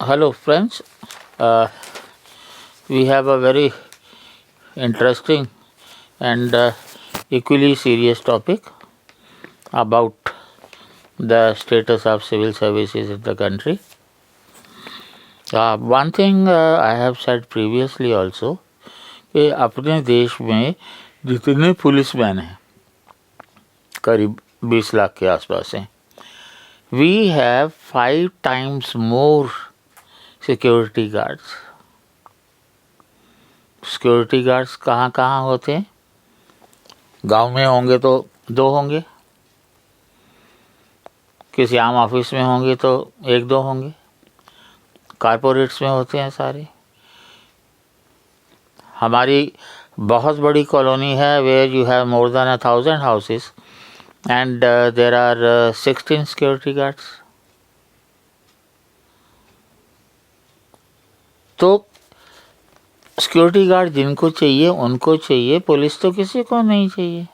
Hello, friends. Uh, we have a very interesting and equally serious topic about the status of civil services in the country. One thing I have said previously also कि अपने देश में जितने policeman हैं करीब 20 लाख के आसपास हैं, we have 5 times more security guards. Security guards कहाँ कहाँ होते हैं? गांव में होंगे तो 2 होंगे, किसी आम ऑफिस में होंगे तो 1-2 होंगे, कारपोरेट्स में होते हैं सारे. हमारी बहुत बड़ी कॉलोनी है where you have more than 1000 houses and there are 16 security guards. तो सिक्योरिटी गार्ड जिनको चाहिए उनको चाहिए, पुलिस तो किसी को नहीं चाहिए.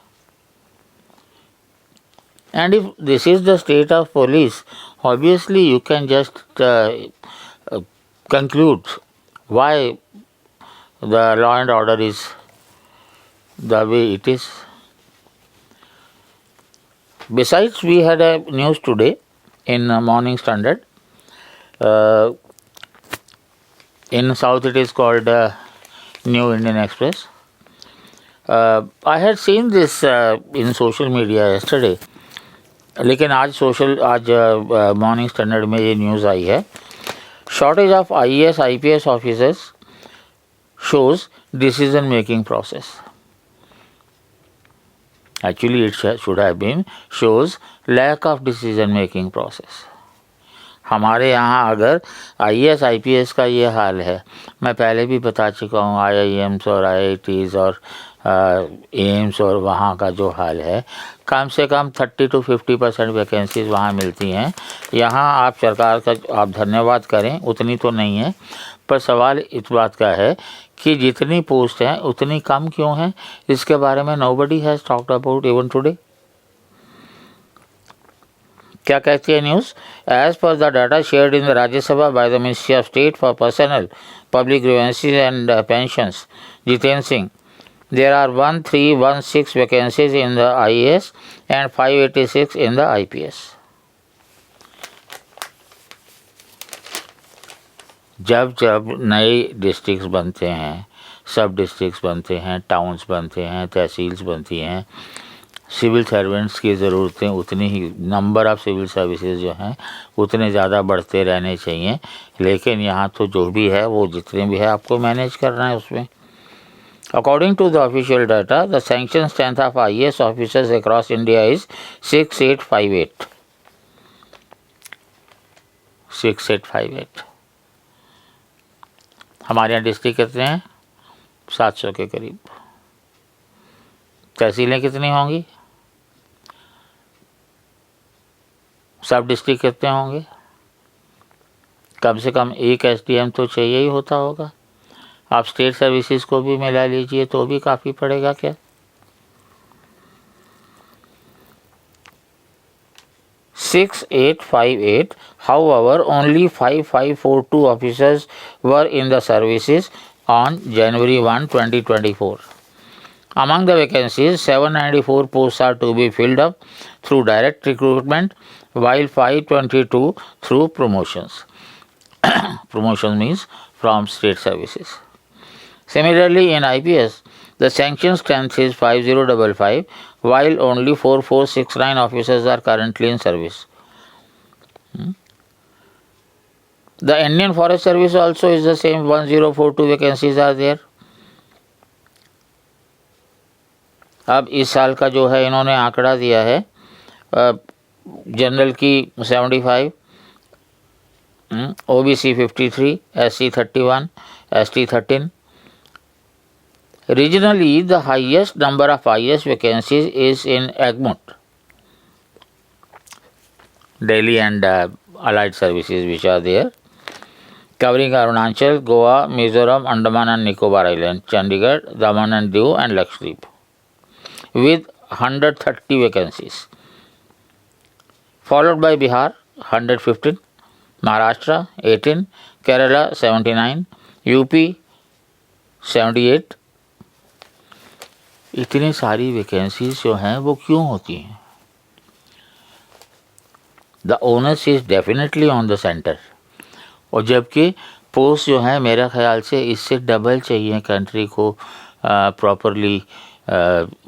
And if this is the state of police, obviously you can just conclude why the law and order is the way it is. Besides, we had a news today in Morning Standard. In South it is called New Indian Express. I had seen this in social media yesterday. लेकिन आज morning standard में ये news आई है. Shortage of IAS IPS officers shows decision making process. Actually it should have been shows lack of decision making process. हमारे यहाँ अगर IAS IPS का ये हाल है, मैं पहले भी बता चुका हूँ, IIMs और IITs और एम्स और वहाँ का जो हाल है, कम से कम 30 to 50% वैकेंसीज़ वहाँ मिलती हैं. यहाँ आप सरकार का आप धन्यवाद करें, उतनी तो नहीं है, पर सवाल इस बात का है कि जितनी पोस्ट हैं उतनी कम क्यों हैं. इसके बारे में nobody has talked about even today. क्या कहती है news? As per the data shared in the Rajya Sabha by the ministry of state for personnel public grievances and pensions Jitendra Singh, there are 1316 vacancies in the IAS and 586 in the IPS. जब जब नए districts बनते हैं, सब districts बनते हैं, towns बनते हैं, तहसील्स बनती हैं, सिविल सर्वेंट्स की ज़रूरतें उतनी ही, नंबर ऑफ़ सिविल सर्विसेज जो हैं उतने ज़्यादा बढ़ते रहने चाहिए. लेकिन यहाँ तो जो भी है वो जितने भी है आपको मैनेज करना है उसमें. According to the official data, the sanction strength of IAS officers across India is 6858. 6858. हमारे यहाँ डिस्ट्रिक्ट कितने हैं? 700 के करीब. तहसीलें कितनी होंगी? सब डिस्ट्रिक्ट कितने होंगे? कम से कम एक SDM तो चाहिए ही होता होगा. आप स्टेट सर्विसेज को भी मिला लीजिए तो भी काफ़ी पड़ेगा क्या? (6858). However, only 5542 officers were in the services on January 1, 2024. Among the vacancies, 794 posts are to be filled up through direct recruitment, while 522 through promotions. Promotion means from state services. Similarly, in IPS, the sanction strength is 5055, while only 4469 officers are currently in service. The Indian Forest Service also is the same, 1042 vacancies are there. अब इस साल का जो है इन्होंने आंकड़ा दिया है, जनरल की 75, OBC 53, SC 31, ST 13. Regionally, the highest number of IAS vacancies is in Egmont, Delhi and allied services which are there, covering Arunachal, Goa, Mizoram, Andaman and Nicobar Island, Chandigarh, Daman and Diu and Lakshadweep, with 130 vacancies, followed by Bihar 115, Maharashtra 18, Kerala 79, UP 78। इतनी सारी vacancies जो हैं वो क्यों होती हैं? The onus is definitely on the centre, और जबकि पोस्ट जो है मेरा ख्याल से इससे डबल चाहिए कंट्री को प्रॉपरली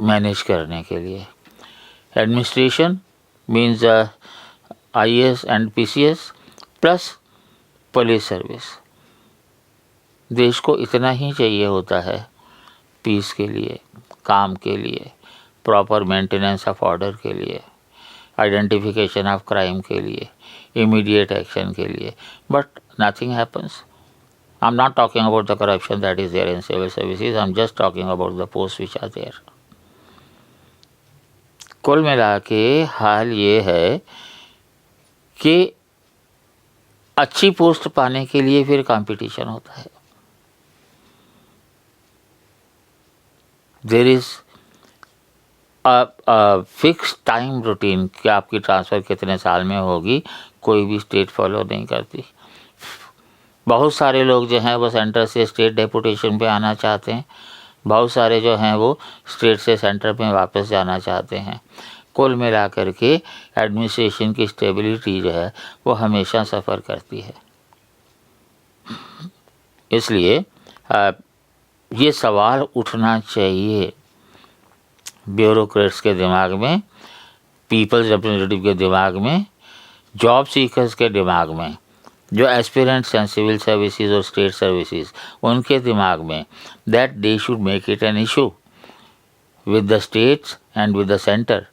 मैनेज करने के लिए। Administration means IAS and PCS plus police service. देश को इतना ही चाहिए होता है पीस के लिए, काम के लिए, प्रॉपर मेंटेनेंस ऑफ ऑर्डर के लिए, आइडेंटिफिकेशन ऑफ क्राइम के लिए, इमीडिएट एक्शन के लिए, but nothing happens. I'm not talking about the corruption that is there in civil services. I'm just talking about the posts which are there. कुल मिला के हाल ये है कि अच्छी पोस्ट पाने के लिए फिर कंपटीशन होता है। There is fix time routine कि आपकी ट्रांसफ़र कितने साल में होगी, कोई भी स्टेट फॉलो नहीं करती। बहुत सारे लोग जो हैं वो सेंटर से स्टेट डेपुटेशन पे आना चाहते हैं, बहुत सारे जो हैं वो स्टेट से सेंटर में वापस जाना चाहते हैं। कुल मिला कर के एडमिनिस्ट्रेशन की स्टेबिलिटी जो है वो हमेशा सफ़र करती है। इसलिए ये सवाल उठना चाहिए ब्यूरोक्रेट्स के दिमाग में, पीपल्स रिप्रेजेंटेटिव के दिमाग में, जॉब सीकर्स के दिमाग में, जो एस्पिरेंट्स हैं सिविल सर्विसेज और स्टेट सर्विसेज उनके दिमाग में, that they should make it an issue with the states and with the centre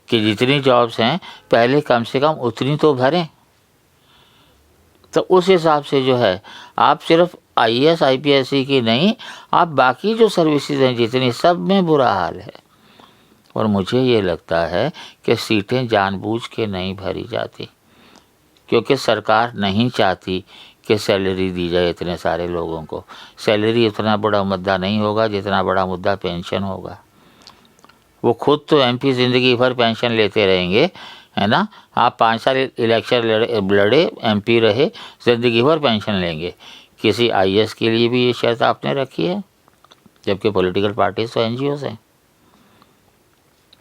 कि जितनी जॉब्स हैं पहले कम से कम उतनी तो भरें। तो उस हिसाब से जो है आप सिर्फ IAS IPS की नहीं, आप बाकी जो सर्विसेज हैं जितनी, सब में बुरा हाल है। और मुझे ये लगता है कि सीटें जानबूझ के नहीं भरी जाती क्योंकि सरकार नहीं चाहती कि सैलरी दी जाए इतने सारे लोगों को। सैलरी इतना बड़ा मुद्दा नहीं होगा जितना बड़ा मुद्दा पेंशन होगा। वो खुद तो MP ज़िंदगी भर पेंशन लेते रहेंगे, है ना। आप 5 साल इलेक्शन लड़े, MP रहे, ज़िंदगी भर पेंशन लेंगे। किसी IAS के लिए भी ये शर्त आपने रखी है, जबकि पॉलिटिकल पार्टीज तो NGOs हैं।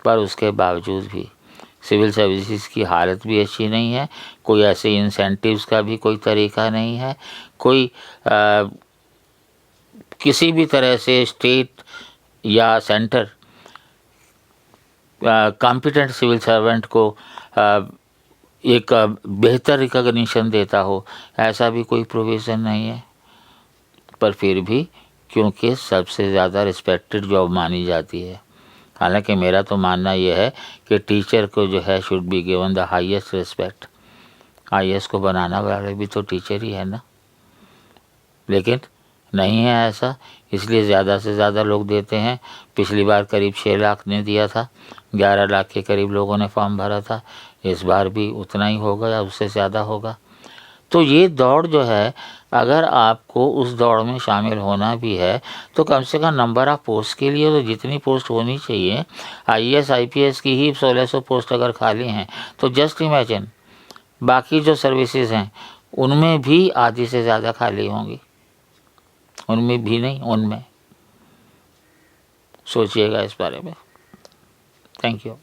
पर उसके बावजूद भी सिविल सर्विसेज की हालत भी अच्छी नहीं है, कोई ऐसे इंसेंटिव्स का भी कोई तरीका नहीं है, कोई किसी भी तरह से स्टेट या सेंटर कॉम्पिटेंट सिविल सर्वेंट को एक बेहतर रिकॉग्निशन देता हो, ऐसा भी कोई प्रोविज़न नहीं है। पर फिर भी क्योंकि सबसे ज़्यादा रिस्पेक्टेड जॉब मानी जाती है, हालांकि मेरा तो मानना यह है कि टीचर को जो है should be given the highest respect. IAS को बनाना वाले भी तो टीचर ही है ना, लेकिन नहीं है ऐसा, इसलिए ज़्यादा से ज़्यादा लोग देते हैं। पिछली बार करीब 6 लाख ने दिया था, 11 लाख के करीब लोगों ने फॉर्म भरा था, इस बार भी उतना ही होगा या उससे ज़्यादा होगा। तो ये दौड़ जो है, अगर आपको उस दौड़ में शामिल होना भी है तो कम से कम नंबर ऑफ़ पोस्ट के लिए तो जितनी पोस्ट होनी चाहिए, IAS IPS की ही 1600 पोस्ट अगर खाली हैं तो जस्ट इमेजिन बाकी जो सर्विसेज हैं उनमें भी आधी से ज़्यादा खाली होंगी। उनमें भी नहीं, उनमें सोचिएगा इस बारे में। Thank you.